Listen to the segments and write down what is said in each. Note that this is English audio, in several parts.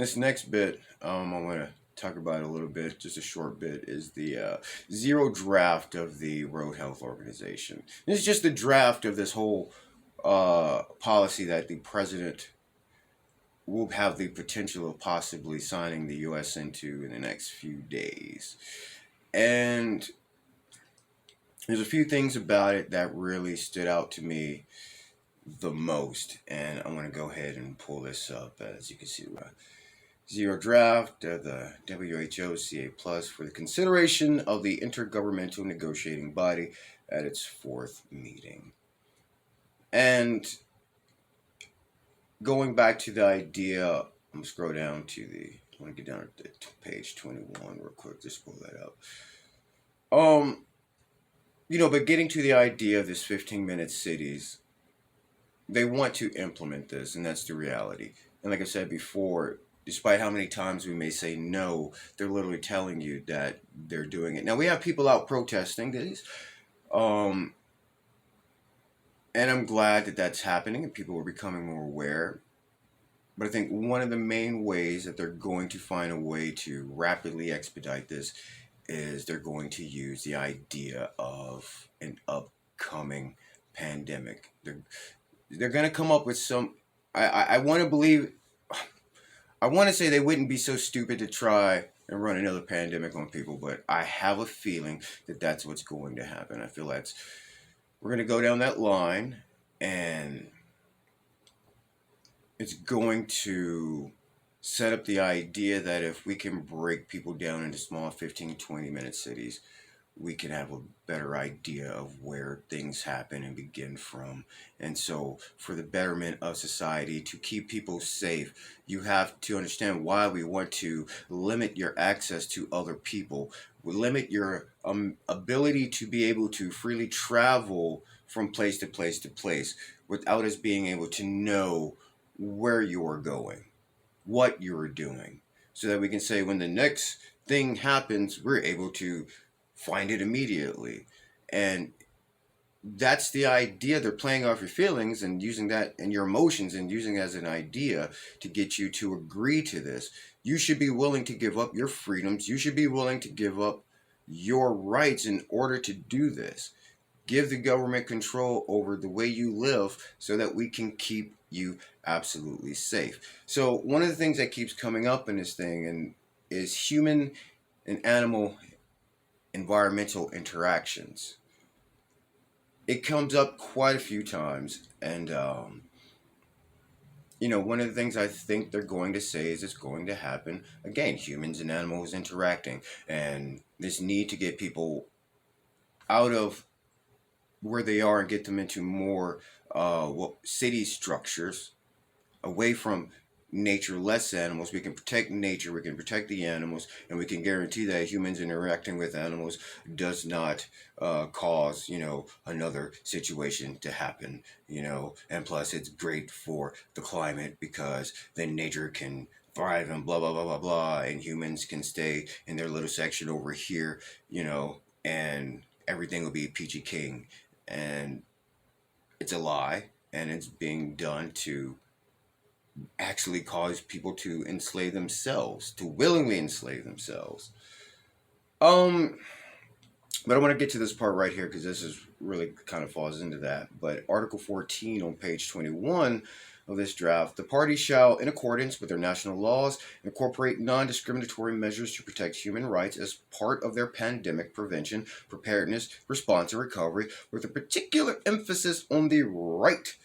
This next bit, I want to talk about a little bit, just a short bit, is the zero draft of the World Health Organization. This is just the draft of this whole policy that the president will have the potential of possibly signing the U.S. into in the next few days. And there's a few things about it that really stood out to me the most. And I want to go ahead and pull this up. As you can see, zero draft of the WHO CA Plus for the consideration of the Intergovernmental Negotiating Body at its fourth meeting. And going back to the idea, I'm going to scroll down to I want to get down to page 21 real quick, just pull that up. But getting to the idea of this 15-minute cities, they want to implement this, and that's the reality. And like I said before, despite how many times we may say no, they're literally telling you that they're doing it. Now, we have people out protesting these, and I'm glad that that's happening and people are becoming more aware. But I think one of the main ways that they're going to find a way to rapidly expedite this is they're going to use the idea of an upcoming pandemic. They're going to come up with some. I want to believe. I want to say they wouldn't be so stupid to try and run another pandemic on people, but I have a feeling that that's what's going to happen. I feel we're going to go down that line, and it's going to set up the idea that if we can break people down into small 15, 20-minute cities, we can have a better idea of where things happen and begin from. And so for the betterment of society, to keep people safe, you have to understand why we want to limit your access to other people. We limit your ability to be able to freely travel from place to place to place without us being able to know where you're going, what you're doing, so that we can say when the next thing happens, we're able to find it immediately. And that's the idea. They're playing off your feelings and using that and your emotions and using it as an idea to get you to agree to this. You should be willing to give up your freedoms. You should be willing to give up your rights in order to do this. Give the government control over the way you live so that we can keep you absolutely safe. So one of the things that keeps coming up in this thing is human and animal environmental interactions. It comes up quite a few times, and one of the things I think they're going to say is it's going to happen again. Humans and animals interacting, and this need to get people out of where they are and get them into more city structures, away from nature, less animals. We can protect nature, we can protect the animals, and we can guarantee that humans interacting with animals does not cause, another situation to happen, and plus it's great for the climate because then nature can thrive and blah, blah, blah, blah, blah, and humans can stay in their little section over here, and everything will be peachy king. And it's a lie, and it's being done to actually cause people to enslave themselves, to willingly enslave themselves. But I want to get to this part right here because this is really kind of falls into that. But Article 14 on page 21 of this draft, the parties shall, in accordance with their national laws, incorporate non-discriminatory measures to protect human rights as part of their pandemic prevention, preparedness, response, and recovery, with a particular emphasis on the right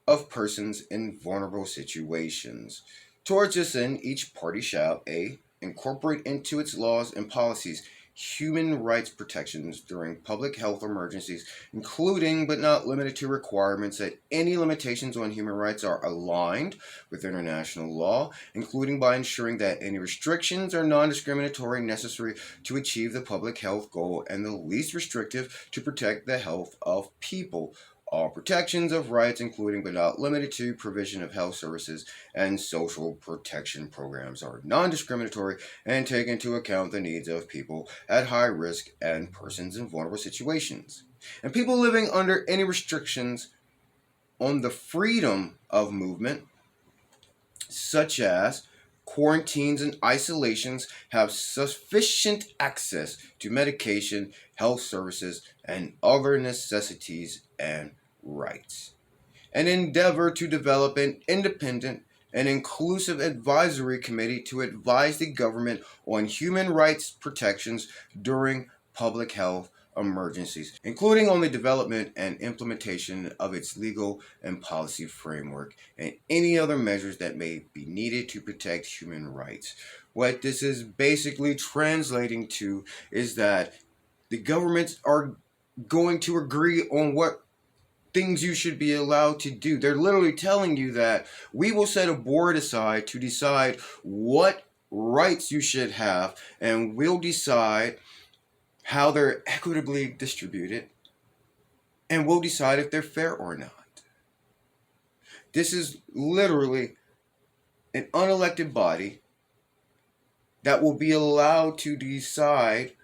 of persons in vulnerable situations. Towards this end, each party shall a. incorporate into its laws and policies human rights protections during public health emergencies, including but not limited to requirements that any limitations on human rights are aligned with international law, including by ensuring that any restrictions are non-discriminatory necessary to achieve the public health goal and the least restrictive to protect the health of people. All protections of rights, including but not limited to provision of health services and social protection programs, are non-discriminatory and take into account the needs of people at high risk and persons in vulnerable situations. And people living under any restrictions on the freedom of movement, such as quarantines and isolations have sufficient access to medication, health services, and other necessities and rights. An endeavor to develop an independent and inclusive advisory committee to advise the government on human rights protections during public health emergencies, including on the development and implementation of its legal and policy framework and any other measures that may be needed to protect human rights. What this is basically translating to is that the governments are going to agree on what things you should be allowed to do. They're literally telling you that we will set a board aside to decide what rights you should have, and we'll decide how they're equitably distributed, and we'll decide if they're fair or not. This is literally an unelected body that will be allowed to decide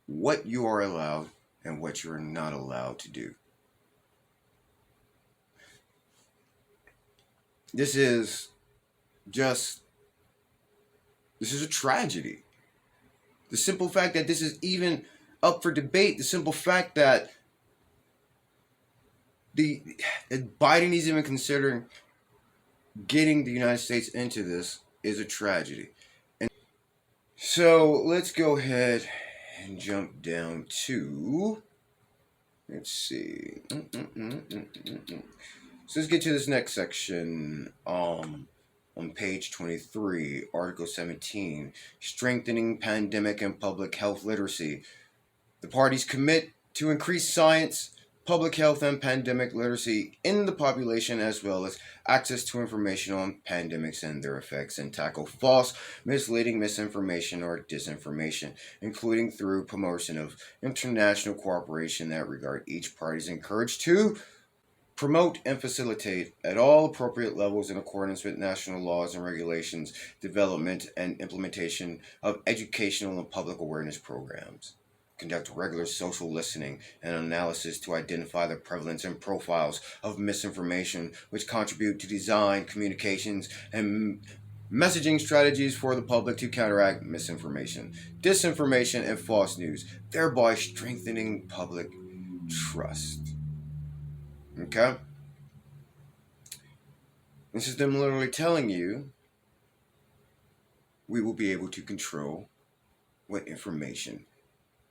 what you are allowed and what you're not allowed to do. This is a tragedy. The simple fact that this is even up for debate, the simple fact that Biden is even considering getting the United States into this is a tragedy. And so let's go ahead and jump down to, let's see. So let's get to this next section. On page 23, Article 17, Strengthening Pandemic and Public Health Literacy. The parties commit to increase science, public health, and pandemic literacy in the population, as well as access to information on pandemics and their effects, and tackle false, misleading misinformation or disinformation, including through promotion of international cooperation that regard each party is encouraged to promote and facilitate at all appropriate levels in accordance with national laws and regulations, development and implementation of educational and public awareness programs. Conduct regular social listening and analysis to identify the prevalence and profiles of misinformation which contribute to design, communications, and messaging strategies for the public to counteract misinformation, disinformation, and false news, thereby strengthening public trust. Okay? This is them literally telling you we will be able to control what information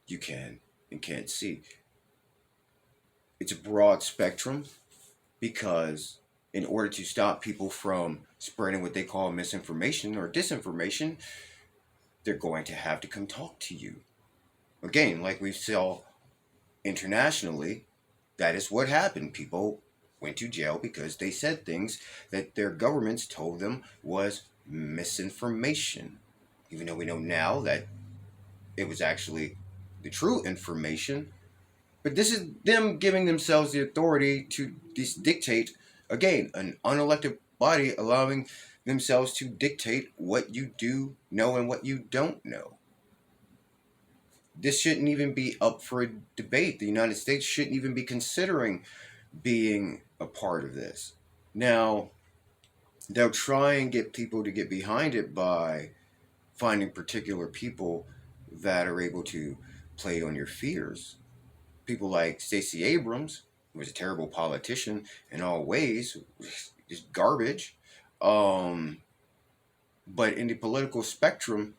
you can and can't see. It's a broad spectrum because in order to stop people from spreading what they call misinformation or disinformation, they're going to have to come talk to you. Again, like we saw internationally, that is what happened. People went to jail because they said things that their governments told them was misinformation. Even though we know now that it was actually the true information. But this is them giving themselves the authority to dictate, again, an unelected body allowing themselves to dictate what you do know and what you don't know. This shouldn't even be up for a debate. The United States shouldn't even be considering being a part of this. Now, they'll try and get people to get behind it by finding particular people that are able to play on your fears. People like Stacey Abrams, who was a terrible politician in all ways, just garbage. But in the political spectrum,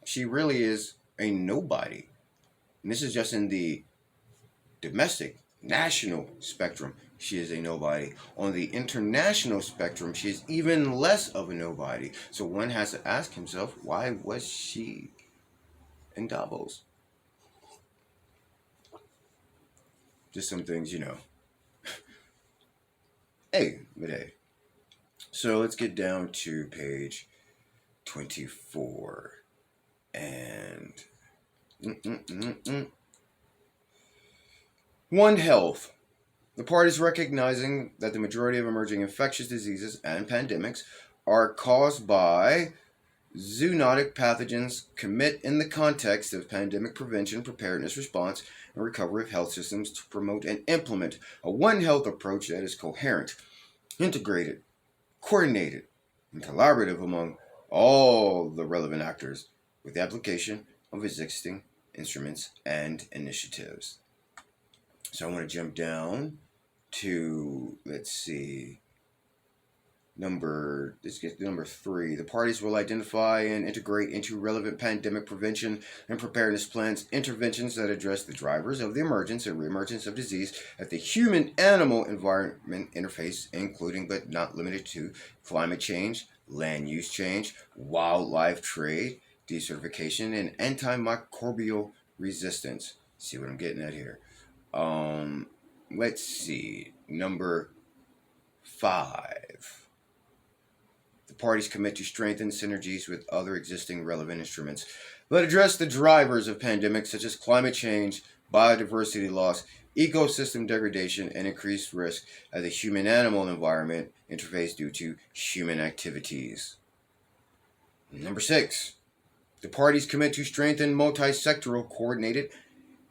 she really is a nobody. And this is just in the domestic, national spectrum. She is a nobody. On the international spectrum, she is even less of a nobody. So one has to ask himself, why was she in Davos? Just some things, Hey. So let's get down to page 24. And One Health. The parties recognizing that the majority of emerging infectious diseases and pandemics are caused by zoonotic pathogens, commit in the context of pandemic prevention, preparedness, response, and recovery of health systems to promote and implement a One Health approach that is coherent, integrated, coordinated, and collaborative among all the relevant actors with the application of existing instruments and initiatives. So I want to jump down to, let's see, let's get to number 3. The parties will identify and integrate into relevant pandemic prevention and preparedness plans interventions that address the drivers of the emergence and reemergence of disease at the human-animal environment interface, including but not limited to climate change, land use change, wildlife trade, desertification, and antimicrobial resistance. See what I'm getting at here? Um, let's see. Number 5. The parties commit to strengthen synergies with other existing relevant instruments that address the drivers of pandemics such as climate change, biodiversity loss, ecosystem degradation, and increased risk as the human-animal environment interface due to human activities. Number 6. The parties commit to strengthen multi-sectoral, coordinated,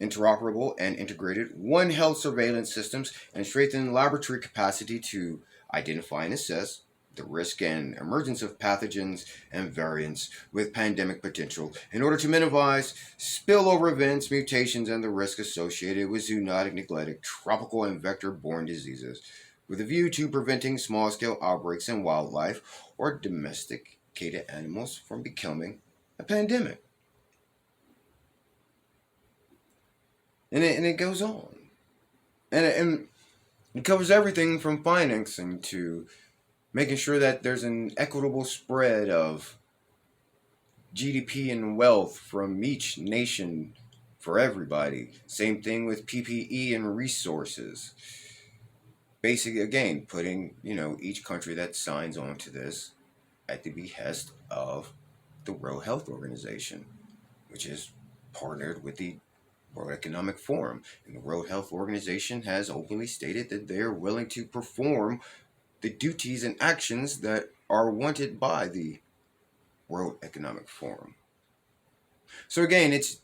interoperable, and integrated One Health surveillance systems and strengthen laboratory capacity to identify and assess the risk and emergence of pathogens and variants with pandemic potential in order to minimize spillover events, mutations, and the risk associated with zoonotic, neglected, tropical, and vector-borne diseases, with a view to preventing small-scale outbreaks in wildlife or domesticated animals from becoming a pandemic. And it goes on. And it covers everything from financing to making sure that there's an equitable spread of GDP and wealth from each nation for everybody. Same thing with PPE and resources. Basically, again, putting, each country that signs on to this at the behest of the World Health Organization, which is partnered with the World Economic Forum. And the World Health Organization has openly stated that they are willing to perform the duties and actions that are wanted by the World Economic Forum. So again, it's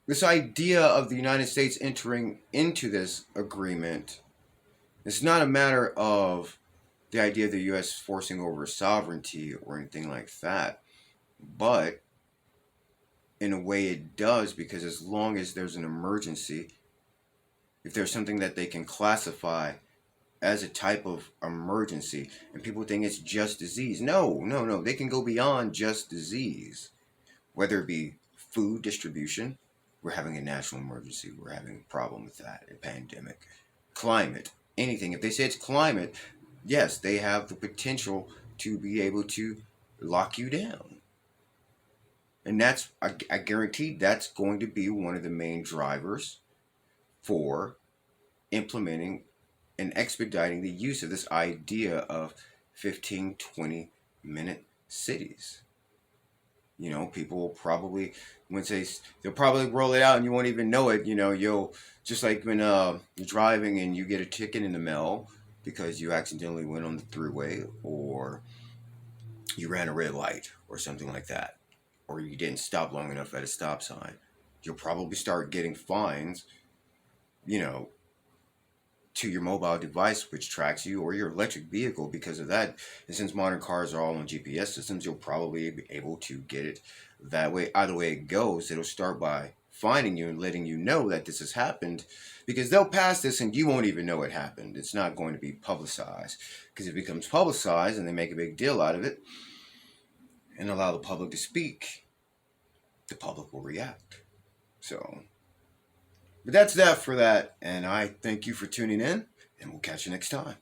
this idea of the United States entering into this agreement. It's not a matter of the idea of the U.S. forcing over sovereignty or anything like that, but in a way it does, because as long as there's an emergency, if there's something that they can classify as a type of emergency, and people think it's just disease. No. They can go beyond just disease. Whether it be food distribution, we're having a national emergency. We're having a problem with that, a pandemic. Climate, anything. If they say it's climate, yes, they have the potential to be able to lock you down. And that's, I guarantee that's going to be one of the main drivers for implementing and expediting the use of this idea of 15, 20-minute cities. People will probably, they'll probably roll it out and you won't even know it. You'll, just like when you're driving and you get a ticket in the mail because you accidentally went on the thruway, or you ran a red light or something like that, or you didn't stop long enough at a stop sign. You'll probably start getting fines, to your mobile device, which tracks you, or your electric vehicle because of that. And since modern cars are all on GPS systems, you'll probably be able to get it that way. Either way it goes, it'll start by finding you and letting you know that this has happened, because they'll pass this and you won't even know it happened. It's not going to be publicized, because if it becomes publicized and they make a big deal out of it and allow the public to speak, the public will react. So, but that's that for that, and I thank you for tuning in, and we'll catch you next time.